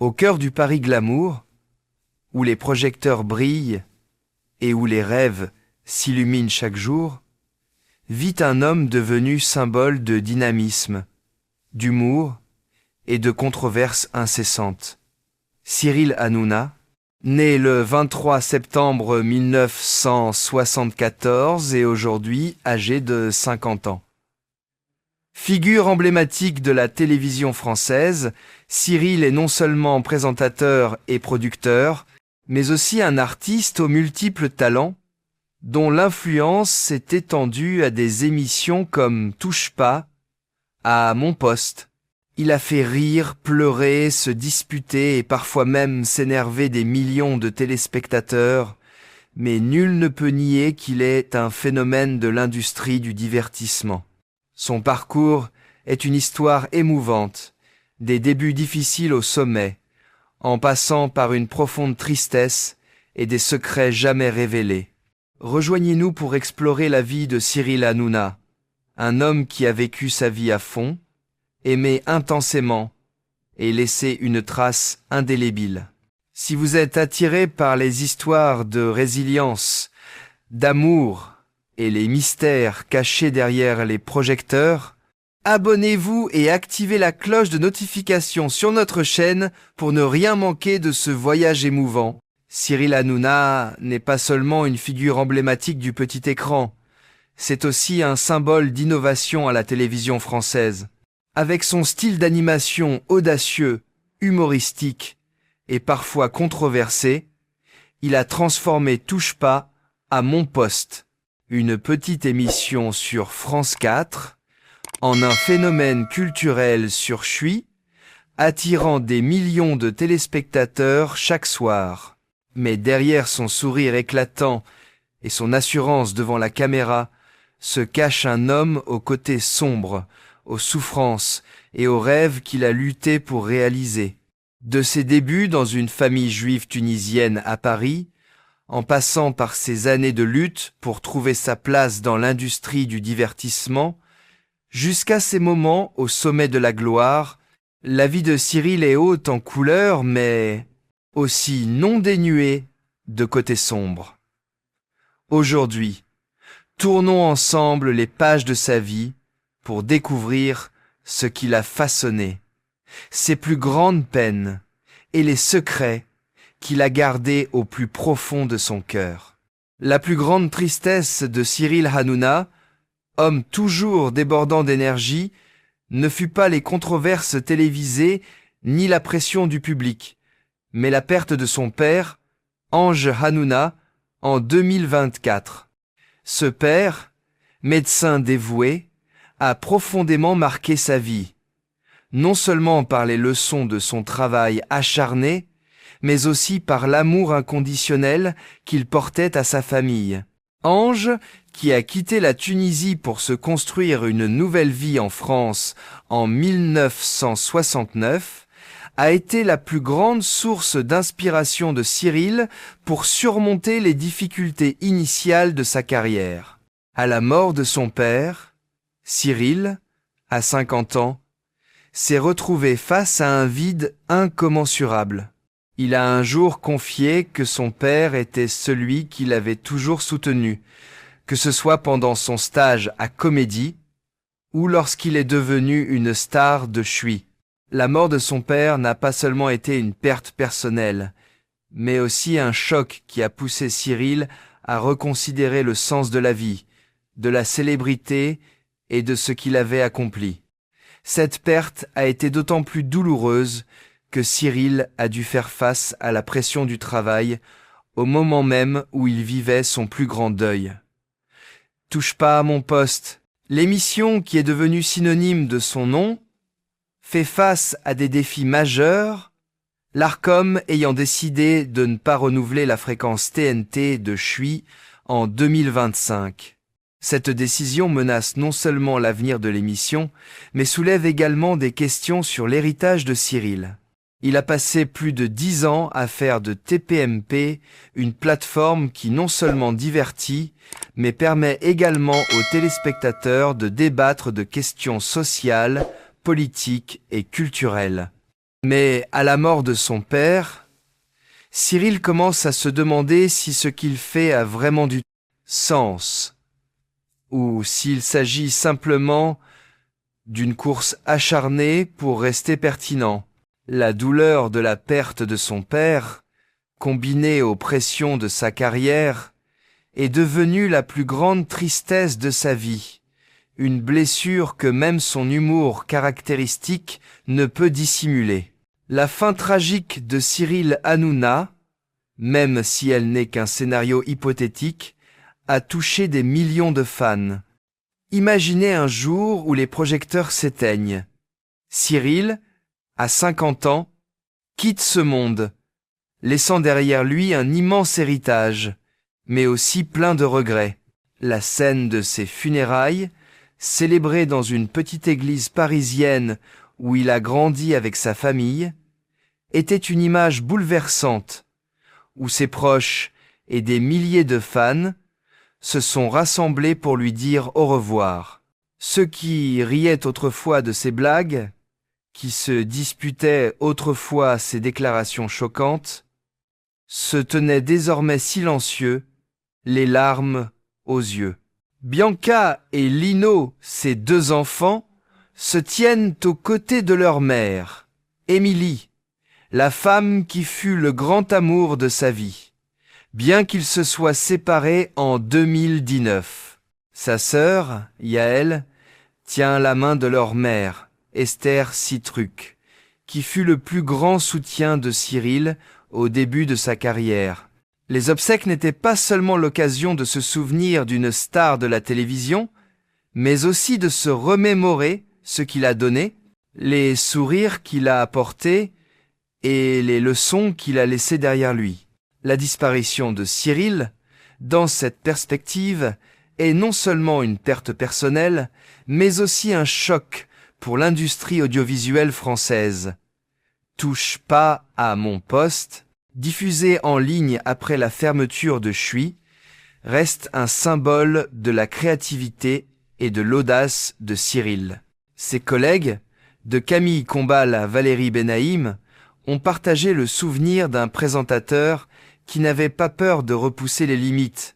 Au cœur du Paris glamour, où les projecteurs brillent et où les rêves s'illuminent chaque jour, vit un homme devenu symbole de dynamisme, d'humour et de controverses incessantes. Cyril Hanouna, né le 23 septembre 1974 et aujourd'hui âgé de 50 ans. Figure emblématique de la télévision française, Cyril est non seulement présentateur et producteur, mais aussi un artiste aux multiples talents, dont l'influence s'est étendue à des émissions comme Touche pas, à Mon Poste. Il a fait rire, pleurer, se disputer et parfois même s'énerver des millions de téléspectateurs, mais nul ne peut nier qu'il est un phénomène de l'industrie du divertissement. Son parcours est une histoire émouvante, des débuts difficiles au sommet, en passant par une profonde tristesse et des secrets jamais révélés. Rejoignez-nous pour explorer la vie de Cyril Hanouna, un homme qui a vécu sa vie à fond, aimé intensément et laissé une trace indélébile. Si vous êtes attiré par les histoires de résilience, d'amour et les mystères cachés derrière les projecteurs, abonnez-vous et activez la cloche de notification sur notre chaîne pour ne rien manquer de ce voyage émouvant. Cyril Hanouna n'est pas seulement une figure emblématique du petit écran, c'est aussi un symbole d'innovation à la télévision française. Avec son style d'animation audacieux, humoristique et parfois controversé, il a transformé Touche pas à Mon Poste, une petite émission sur France 4, en un phénomène culturel sur Chui, attirant des millions de téléspectateurs chaque soir. Mais derrière son sourire éclatant et son assurance devant la caméra, se cache un homme au côté sombre, aux souffrances et aux rêves qu'il a lutté pour réaliser. De ses débuts dans une famille juive tunisienne à Paris, en passant par ses années de lutte pour trouver sa place dans l'industrie du divertissement, jusqu'à ces moments au sommet de la gloire, la vie de Cyril est haute en couleurs, mais aussi non dénuée de côté sombre. Aujourd'hui, tournons ensemble les pages de sa vie pour découvrir ce qu'il a façonné, ses plus grandes peines et les secrets qu'il a gardés au plus profond de son cœur. La plus grande tristesse de Cyril Hanouna, homme toujours débordant d'énergie, ne fut pas les controverses télévisées ni la pression du public, mais la perte de son père, Ange Hanouna, en 2024. Ce père, médecin dévoué, a profondément marqué sa vie, non seulement par les leçons de son travail acharné, mais aussi par l'amour inconditionnel qu'il portait à sa famille. Ange, qui a quitté la Tunisie pour se construire une nouvelle vie en France en 1969, a été la plus grande source d'inspiration de Cyril pour surmonter les difficultés initiales de sa carrière. À la mort de son père, Cyril, à 50 ans, s'est retrouvé face à un vide incommensurable. Il a un jour confié que son père était celui qui l'avait toujours soutenu, que ce soit pendant son stage à Comédie ou lorsqu'il est devenu une star de Chui. La mort de son père n'a pas seulement été une perte personnelle, mais aussi un choc qui a poussé Cyril à reconsidérer le sens de la vie, de la célébrité et de ce qu'il avait accompli. Cette perte a été d'autant plus douloureuse que Cyril a dû faire face à la pression du travail au moment même où il vivait son plus grand deuil. Touche pas à mon poste, l'émission qui est devenue synonyme de son nom, fait face à des défis majeurs, l'Arcom ayant décidé de ne pas renouveler la fréquence TNT de Chui en 2025. Cette décision menace non seulement l'avenir de l'émission, mais soulève également des questions sur l'héritage de Cyril. Il a passé plus de 10 ans à faire de TPMP une plateforme qui non seulement divertit, mais permet également aux téléspectateurs de débattre de questions sociales, politiques et culturelles. Mais à la mort de son père, Cyril commence à se demander si ce qu'il fait a vraiment du sens, ou s'il s'agit simplement d'une course acharnée pour rester pertinent. La douleur de la perte de son père, combinée aux pressions de sa carrière, est devenue la plus grande tristesse de sa vie, une blessure que même son humour caractéristique ne peut dissimuler. La fin tragique de Cyril Hanouna, même si elle n'est qu'un scénario hypothétique, a touché des millions de fans. Imaginez un jour où les projecteurs s'éteignent. Cyril, à 50 ans, quitte ce monde, laissant derrière lui un immense héritage, mais aussi plein de regrets. La scène de ses funérailles, célébrée dans une petite église parisienne où il a grandi avec sa famille, était une image bouleversante, où ses proches et des milliers de fans se sont rassemblés pour lui dire au revoir. Ceux qui riaient autrefois de ses blagues, qui se disputaient autrefois ses déclarations choquantes, se tenaient désormais silencieux, les larmes aux yeux. Bianca et Lino, ses deux enfants, se tiennent aux côtés de leur mère, Émilie, la femme qui fut le grand amour de sa vie, bien qu'ils se soient séparés en 2019. Sa sœur, Yaël, tient la main de leur mère, Esther Citruc, qui fut le plus grand soutien de Cyril au début de sa carrière. Les obsèques n'étaient pas seulement l'occasion de se souvenir d'une star de la télévision, mais aussi de se remémorer ce qu'il a donné, les sourires qu'il a apportés et les leçons qu'il a laissées derrière lui. La disparition de Cyril, dans cette perspective, est non seulement une perte personnelle, mais aussi un choc pour l'industrie audiovisuelle française. Touche pas à mon poste, diffusé en ligne après la fermeture de Chui, reste un symbole de la créativité et de l'audace de Cyril. Ses collègues, de Camille Combal à Valérie Benaïm, ont partagé le souvenir d'un présentateur qui n'avait pas peur de repousser les limites,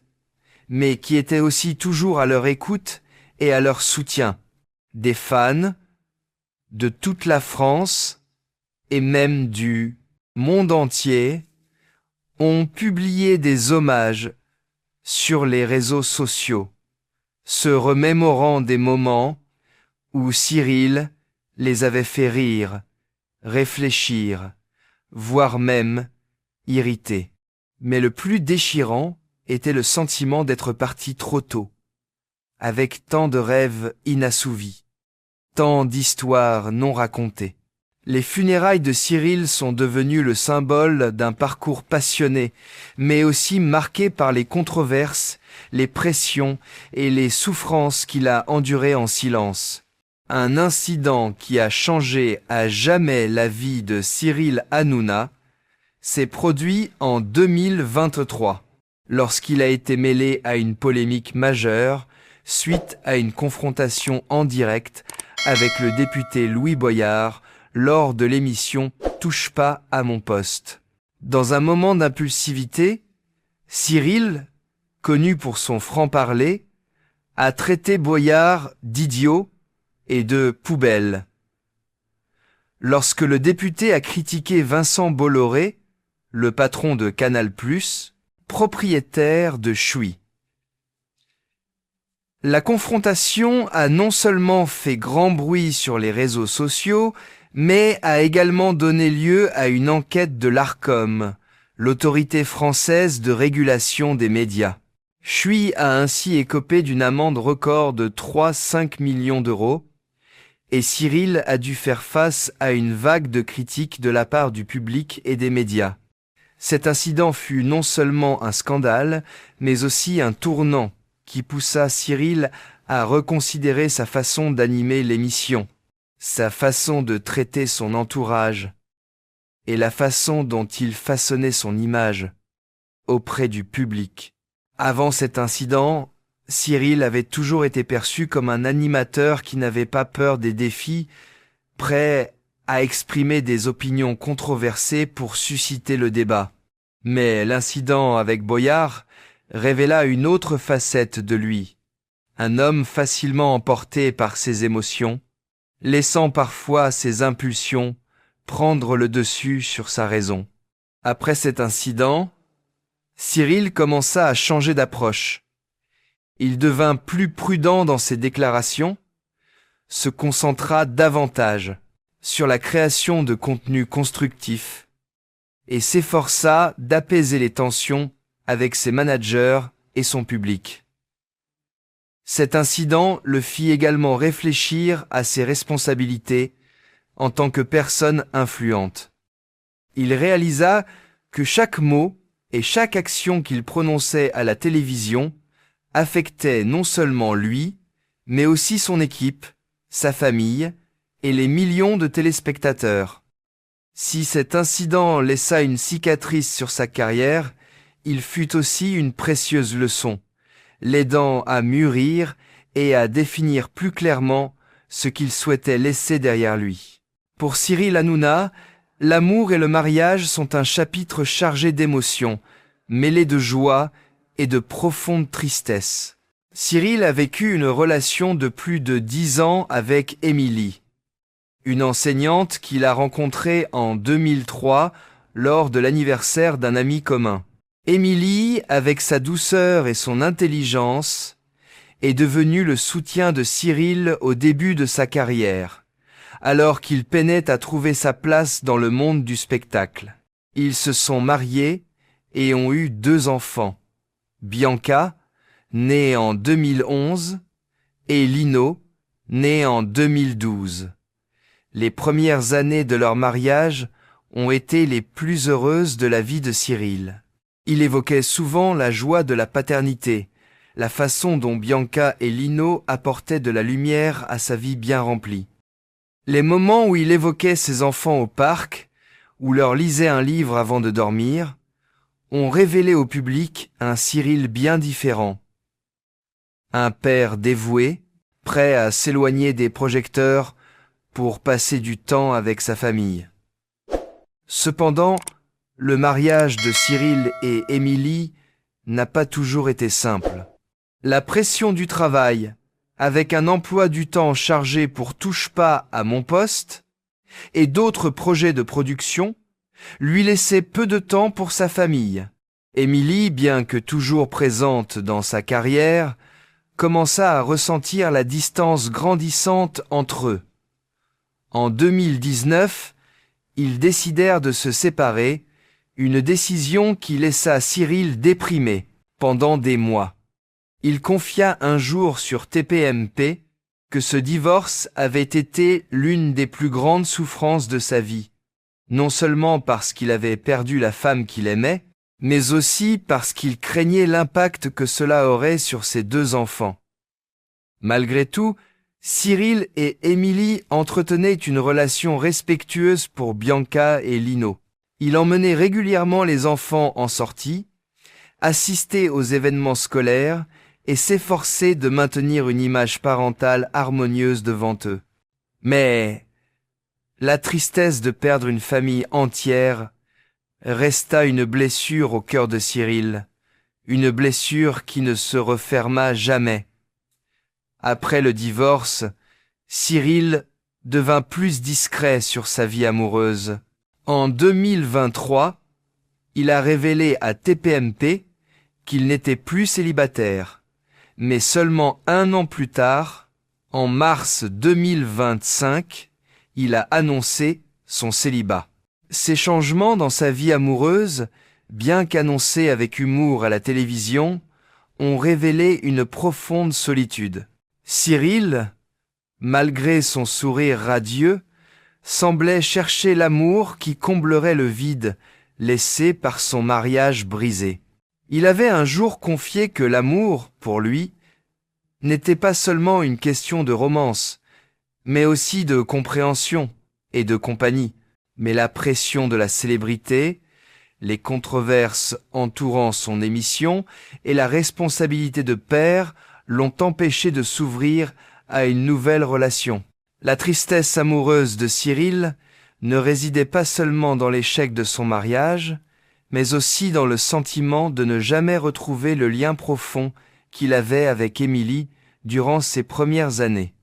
mais qui était aussi toujours à leur écoute et à leur soutien. Des fans de toute la France et même du monde entier ont publié des hommages sur les réseaux sociaux, se remémorant des moments où Cyril les avait fait rire, réfléchir, voire même irriter. Mais le plus déchirant était le sentiment d'être parti trop tôt, avec tant de rêves inassouvis, tant d'histoires non racontées. Les funérailles de Cyril sont devenues le symbole d'un parcours passionné, mais aussi marqué par les controverses, les pressions et les souffrances qu'il a endurées en silence. Un incident qui a changé à jamais la vie de Cyril Hanouna s'est produit en 2023, lorsqu'il a été mêlé à une polémique majeure suite à une confrontation en direct avec le député Louis Boyard lors de l'émission « Touche pas à mon poste ». Dans un moment d'impulsivité, Cyril, connu pour son franc-parler, a traité Boyard d'idiot et de poubelle. Lorsque le député a critiqué Vincent Bolloré, le patron de Canal+, propriétaire de Chui. La confrontation a non seulement fait grand bruit sur les réseaux sociaux, mais a également donné lieu à une enquête de l'Arcom, l'autorité française de régulation des médias. Chui a ainsi écopé d'une amende record de 3,5 millions d'euros, et Cyril a dû faire face à une vague de critiques de la part du public et des médias. Cet incident fut non seulement un scandale, mais aussi un tournant qui poussa Cyril à reconsidérer sa façon d'animer l'émission, sa façon de traiter son entourage et la façon dont il façonnait son image auprès du public. Avant cet incident, Cyril avait toujours été perçu comme un animateur qui n'avait pas peur des défis, prêt à exprimer des opinions controversées pour susciter le débat. Mais l'incident avec Boyard révéla une autre facette de lui. Un homme facilement emporté par ses émotions, laissant parfois ses impulsions prendre le dessus sur sa raison. Après cet incident, Cyril commença à changer d'approche. Il devint plus prudent dans ses déclarations, se concentra davantage sur la création de contenus constructifs et s'efforça d'apaiser les tensions avec ses managers et son public. Cet incident le fit également réfléchir à ses responsabilités en tant que personne influente. Il réalisa que chaque mot et chaque action qu'il prononçait à la télévision affectait non seulement lui, mais aussi son équipe, sa famille et les millions de téléspectateurs. Si cet incident laissa une cicatrice sur sa carrière, il fut aussi une précieuse leçon, l'aidant à mûrir et à définir plus clairement ce qu'il souhaitait laisser derrière lui. Pour Cyril Hanouna, l'amour et le mariage sont un chapitre chargé d'émotions, mêlé de joie et de profonde tristesse. Cyril a vécu une relation de plus de 10 ans avec Émilie, une enseignante qu'il a rencontrée en 2003 lors de l'anniversaire d'un ami commun. Émilie, avec sa douceur et son intelligence, est devenue le soutien de Cyril au début de sa carrière, alors qu'il peinait à trouver sa place dans le monde du spectacle. Ils se sont mariés et ont eu 2 enfants, Bianca, née en 2011, et Lino, né en 2012. Les premières années de leur mariage ont été les plus heureuses de la vie de Cyril. Il évoquait souvent la joie de la paternité, la façon dont Bianca et Lino apportaient de la lumière à sa vie bien remplie. Les moments où il évoquait ses enfants au parc, ou leur lisait un livre avant de dormir, ont révélé au public un Cyril bien différent. Un père dévoué, prêt à s'éloigner des projecteurs pour passer du temps avec sa famille. Cependant, le mariage de Cyril et Émilie n'a pas toujours été simple. La pression du travail, avec un emploi du temps chargé pour Touche pas à mon poste, et d'autres projets de production, lui laissait peu de temps pour sa famille. Émilie, bien que toujours présente dans sa carrière, commença à ressentir la distance grandissante entre eux. En 2019, ils décidèrent de se séparer, une décision qui laissa Cyril déprimé pendant des mois. Il confia un jour sur TPMP que ce divorce avait été l'une des plus grandes souffrances de sa vie, non seulement parce qu'il avait perdu la femme qu'il aimait, mais aussi parce qu'il craignait l'impact que cela aurait sur ses 2 enfants. Malgré tout, Cyril et Émilie entretenaient une relation respectueuse pour Bianca et Lino. Il emmenait régulièrement les enfants en sortie, assistait aux événements scolaires et s'efforçait de maintenir une image parentale harmonieuse devant eux. Mais la tristesse de perdre une famille entière resta une blessure au cœur de Cyril, une blessure qui ne se referma jamais. Après le divorce, Cyril devint plus discret sur sa vie amoureuse. En 2023, il a révélé à TPMP qu'il n'était plus célibataire, mais seulement 1 an plus tard, en mars 2025, il a annoncé son célibat. Ces changements dans sa vie amoureuse, bien qu'annoncés avec humour à la télévision, ont révélé une profonde solitude. Cyril, malgré son sourire radieux, semblait chercher l'amour qui comblerait le vide laissé par son mariage brisé. Il avait un jour confié que l'amour, pour lui, n'était pas seulement une question de romance, mais aussi de compréhension et de compagnie. Mais la pression de la célébrité, les controverses entourant son émission et la responsabilité de père l'ont empêché de s'ouvrir à une nouvelle relation. La tristesse amoureuse de Cyril ne résidait pas seulement dans l'échec de son mariage, mais aussi dans le sentiment de ne jamais retrouver le lien profond qu'il avait avec Émilie durant ses premières années.